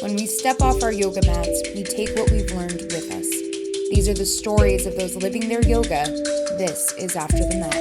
When we step off our yoga mats, we take what we've learned with us. These are the stories of those living their yoga. This is After the Mat.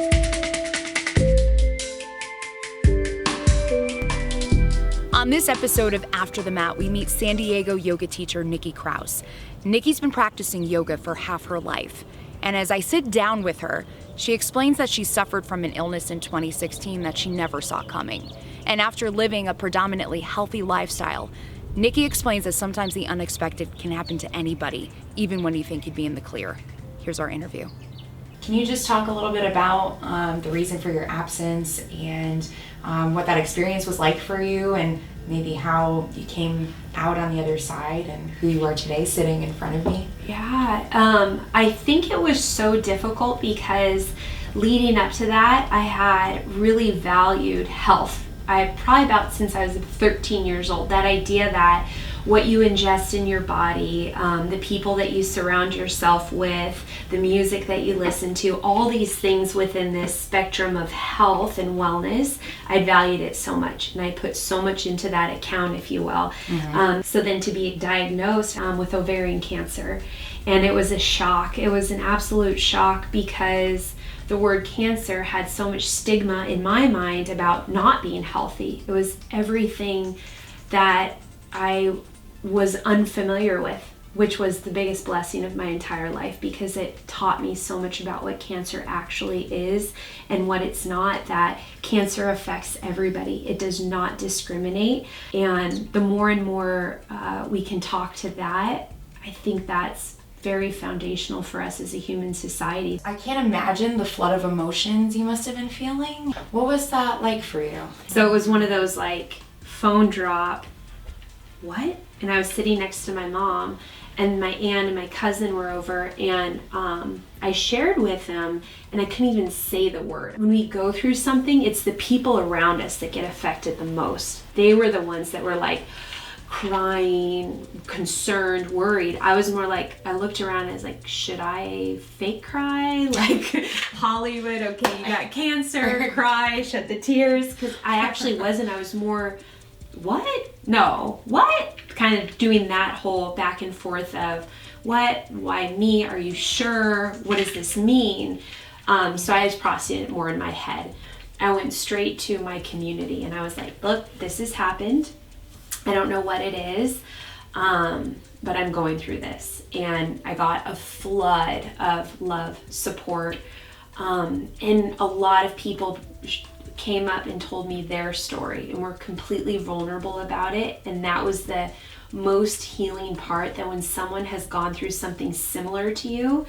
On this episode of After the Mat, we meet San Diego yoga teacher Nikki Krause. Nikki's been practicing yoga for half her life. And as I sit down with her, she explains that she suffered from an illness in 2016 that she never saw coming. And after living a predominantly healthy lifestyle, Nikki explains that sometimes the unexpected can happen to anybody, even when you think you'd be in the clear. Here's our interview. Can you just talk a little bit about the reason for your absence and what that experience was like for you, and maybe how you came out on the other side and who you are today sitting in front of me? Yeah, I think it was so difficult because leading up to that, I had really valued health. Since I was 13 years old, that idea that what you ingest in your body, the people that you surround yourself with, the music that you listen to, all these things within this spectrum of health and wellness, I valued it so much, and I put so much into that account, if you will. Mm-hmm. So then to be diagnosed with ovarian cancer, and it was a shock. It was an absolute shock because the word cancer had so much stigma in my mind about not being healthy. It was everything that I was unfamiliar with, which was the biggest blessing of my entire life, because it taught me so much about what cancer actually is and what it's not, that cancer affects everybody. It does not discriminate. And the more and more we can talk to that, I think that's very foundational for us as a human society. I can't imagine the flood of emotions you must have been feeling. What was that like for you? So it was one of those like phone drop, what? And I was sitting next to my mom, and my aunt and my cousin were over, and I shared with them, and I couldn't even say the word. When we go through something, it's the people around us that get affected the most. They were the ones that were like crying, concerned, worried. I was more like, I looked around and I was like, should I fake cry? Like Hollywood, okay, you got cancer, cry, shed the tears. Because I actually wasn't. I was more, what? No, what? Kind of doing that whole back and forth of what, why me, are you sure? What does this mean? So I was processing it more in my head. I went straight to my community and I was like, look, this has happened. I don't know what it is, but I'm going through this. And I got a flood of love, support, and a lot of people came up and told me their story and were completely vulnerable about it. And that was the most healing part, that when someone has gone through something similar to you,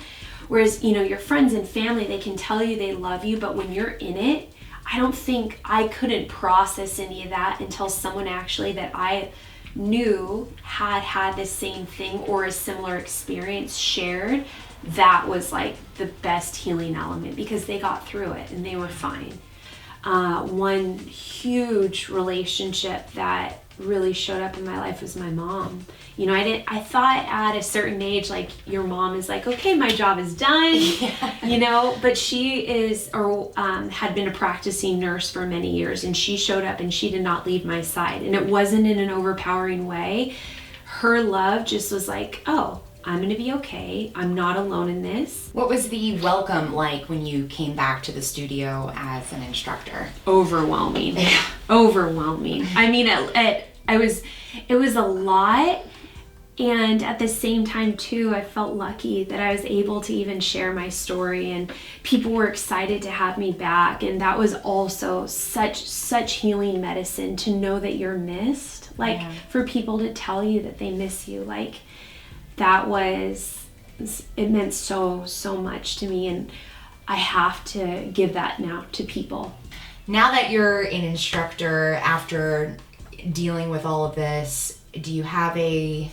whereas, your friends and family, they can tell you they love you, but when you're in it, I couldn't process any of that until someone actually that I knew had the same thing or a similar experience shared. That was like the best healing element, because they got through it and they were fine. One huge relationship that really showed up in my life was my mom. I thought at a certain age, like, your mom is like, okay, my job is done, but she is, had been a practicing nurse for many years, and she showed up and she did not leave my side. And it wasn't in an overpowering way. Her love just was like, oh, I'm going to be okay. I'm not alone in this. What was the welcome like when you came back to the studio as an instructor? Overwhelming. Overwhelming. I mean, it was a lot. And at the same time too, I felt lucky that I was able to even share my story, and people were excited to have me back. And that was also such healing medicine, to know that you're missed. Like, for people to tell you that they miss you, like, it meant so much to me, and I have to give that now to people. Now that you're an instructor, after dealing with all of this, do you have a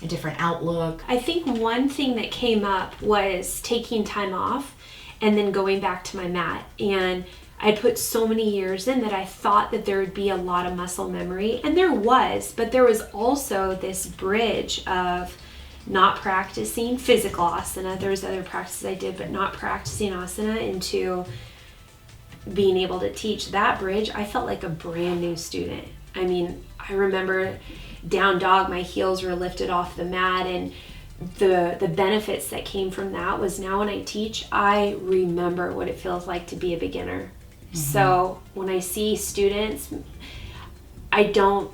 different outlook? I think one thing that came up was taking time off and then going back to my mat. And I put so many years in that I thought that there would be a lot of muscle memory, and there was, but there was also this bridge of not practicing physical asana. There's other practices I did, but not practicing asana, into being able to teach. That bridge, I felt like a brand new student. I mean, I remember down dog, my heels were lifted off the mat, and the benefits that came from that was now when I teach, I remember what it feels like to be a beginner. So when I see students, I don't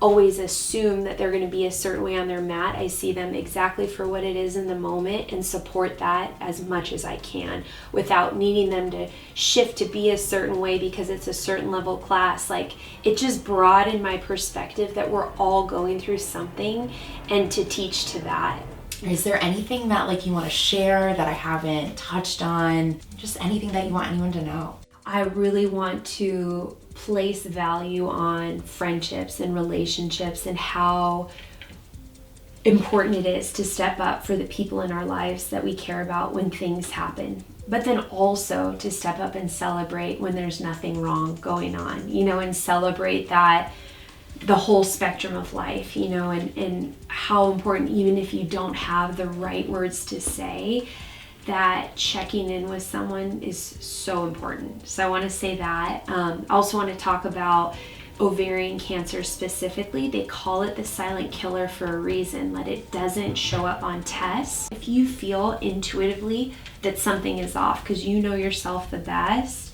always assume that they're going to be a certain way on their mat. I see them exactly for what it is in the moment and support that as much as I can without needing them to shift to be a certain way because it's a certain level class. Like, it just broadened my perspective that we're all going through something, and to teach to that. Is there anything that like you want to share that I haven't touched on? Just anything that you want anyone to know? I really want to place value on friendships and relationships and how important it is to step up for the people in our lives that we care about when things happen. But then also to step up and celebrate when there's nothing wrong going on, and celebrate that the whole spectrum of life, and how important, even if you don't have the right words to say, that checking in with someone is so important. So I want to say that. I also want to talk about ovarian cancer specifically. They call it the silent killer for a reason, that it doesn't show up on tests. If you feel intuitively that something is off, because you know yourself the best,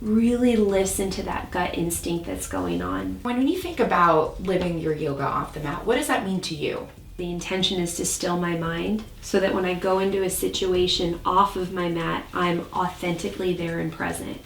really listen to that gut instinct that's going on. When you think about living your yoga off the mat, what does that mean to you? The intention is to still my mind so that when I go into a situation off of my mat, I'm authentically there and present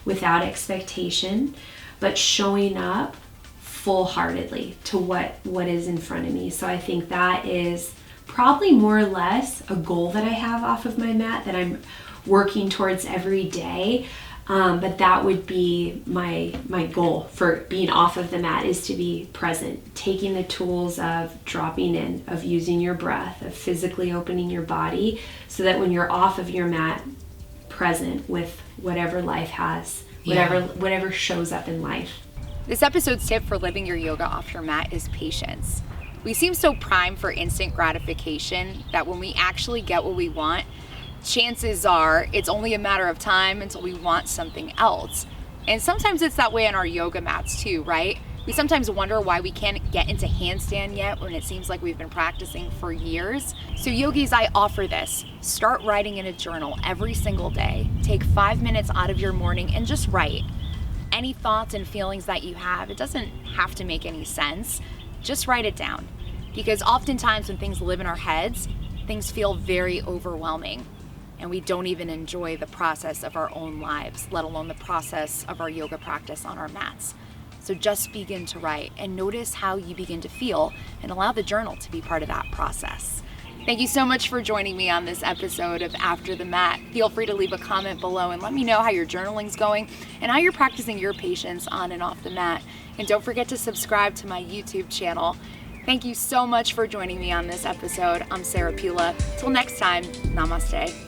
without expectation, but showing up full-heartedly to what is in front of me. So I think that is probably more or less a goal that I have off of my mat that I'm working towards every day. But that would be my goal for being off of the mat, is to be present, taking the tools of dropping in, of using your breath, of physically opening your body, so that when you're off of your mat, present with whatever life has, whatever shows up in life. This episode's tip for living your yoga off your mat is patience. We seem so primed for instant gratification that when we actually get what we want, chances are it's only a matter of time until we want something else. And sometimes it's that way on our yoga mats too, right? We sometimes wonder why we can't get into handstand yet when it seems like we've been practicing for years. So yogis, I offer this. Start writing in a journal every single day. Take 5 minutes out of your morning and just write. Any thoughts and feelings that you have, it doesn't have to make any sense. Just write it down. Because oftentimes when things live in our heads, things feel very overwhelming. And we don't even enjoy the process of our own lives, let alone the process of our yoga practice on our mats. So just begin to write and notice how you begin to feel, and allow the journal to be part of that process. Thank you so much for joining me on this episode of After the Mat. Feel free to leave a comment below and let me know how your journaling's going and how you're practicing your patience on and off the mat. And don't forget to subscribe to my YouTube channel. Thank you so much for joining me on this episode. I'm Sarah Pula. Till next time, namaste.